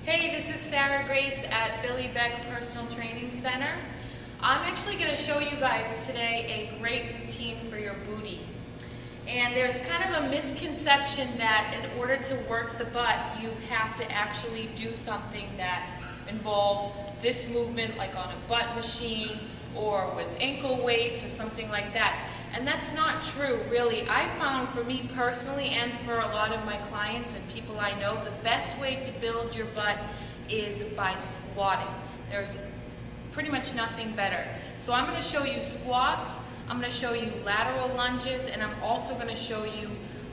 Hey, this is Sarah Grace at Billy Beck Personal Training Center. I'm actually going to show you guys today a great routine for your booty. And there's kind of a misconception that in order to work the butt, you have to actually do something that involves this movement, like on a butt machine or with ankle weights or something like that. And that's not true, really. I found for me personally and for a lot of my clients and people I know, the best way to build your butt is by squatting. There's pretty much nothing better. So I'm going to show you squats, I'm going to show you lateral lunges, and I'm also going to show you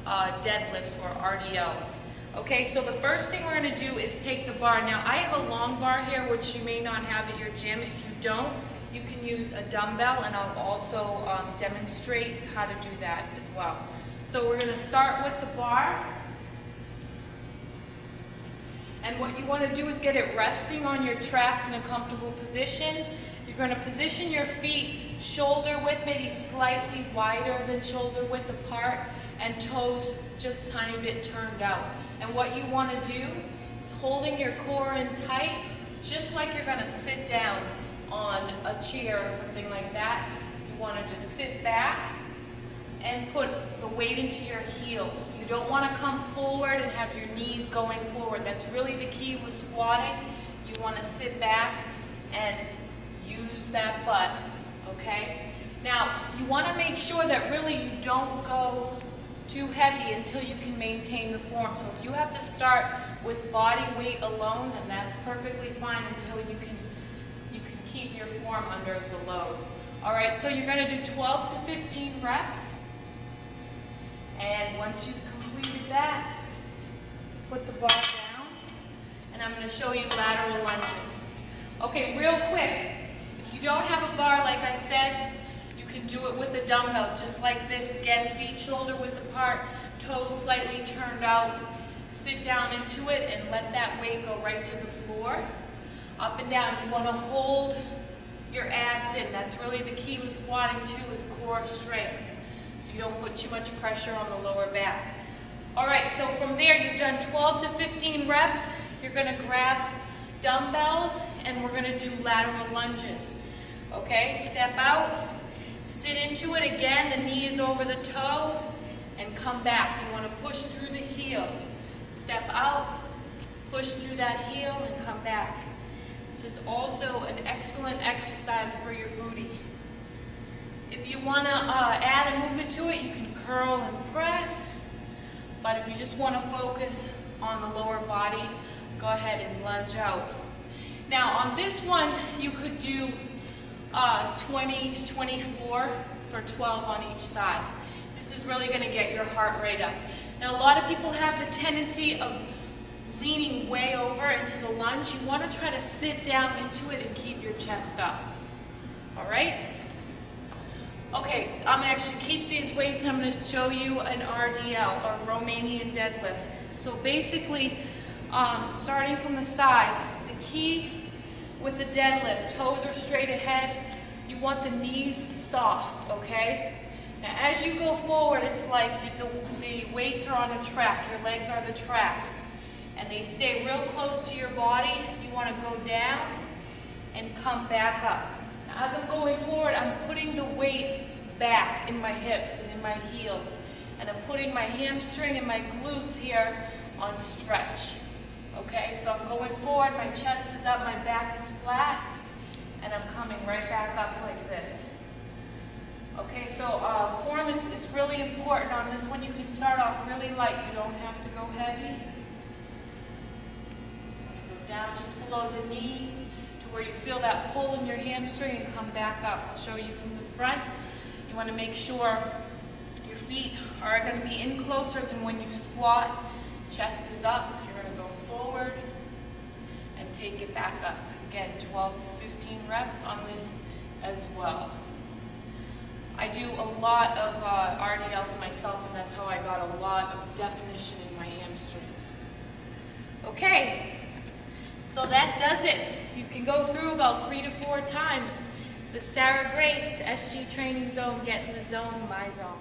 deadlifts or RDLs. Okay, so the first thing we're going to do is take the bar. Now I have a long bar here, which you may not have at your gym. If you don't, you can use a dumbbell, and I'll also demonstrate how to do that as well. So we're going to start with the bar. And what you want to do is get it resting on your traps in a comfortable position. You're going to position your feet shoulder width, maybe slightly wider than shoulder width apart, and toes just a tiny bit turned out. And what you want to do is holding your core in tight, just like you're going to sit down on a chair or something like that. You want to just sit back and put the weight into your heels. You don't want to come forward and have your knees going forward. That's really the key with squatting. You want to sit back and use that butt, okay? Now, you want to make sure that really you don't go too heavy until you can maintain the form. So if you have to start with body weight alone, then that's perfectly fine until you can keep your form under the load. All right, so you're going to do 12 to 15 reps. And once you've completed that, put the bar down, and I'm going to show you lateral lunges. Okay, real quick, if you don't have a bar, like I said, you can do it with a dumbbell, just like this. Again, feet shoulder width apart, toes slightly turned out. Sit down into it and let that weight go right to the floor. Up and down. You want to hold your abs in. That's really the key with squatting too, is core strength. So you don't put too much pressure on the lower back. All right, so from there you've done 12 to 15 reps. You're going to grab dumbbells and we're going to do lateral lunges. Okay, step out, sit into it again. The knee is over the toe and come back. You want to push through the heel. Step out, push through that heel and come back. This is also an excellent exercise for your booty. If you want to add a movement to it, you can curl and press. But if you just want to focus on the lower body, go ahead and lunge out. Now on this one, you could do 20 to 24 for 12 on each side. This is really going to get your heart rate up. Now a lot of people have the tendency of leaning way over into the lunge. You want to try to sit down into it and keep your chest up. All right? Okay, I'm going to actually keep these weights and I'm going to show you an RDL, or Romanian deadlift. So basically, starting from the side, the key with the deadlift, toes are straight ahead. You want the knees soft, okay? Now as you go forward, it's like the weights are on a track. Your legs are the track. And they stay real close to your body. You want to go down and come back up. Now, as I'm going forward, I'm putting the weight back in my hips and in my heels. And I'm putting my hamstring and my glutes here on stretch. Okay, so I'm going forward, my chest is up, my back is flat, and I'm coming right back up like this. Okay, so form is really important on this one. You can start off really light. You don't have to go heavy. Down just below the knee to where you feel that pull in your hamstring and come back up. I'll show you from the front. You want to make sure your feet are going to be in closer than when you squat. Chest is up. You're going to go forward and take it back up. Again, 12 to 15 reps on this as well. I do a lot of RDLs myself, and that's how I got a lot of definition in my hamstrings. Okay. So that does it. You can go through about 3 to 4 times. So Sarah Grace, SG Training Zone, get in the zone, my zone.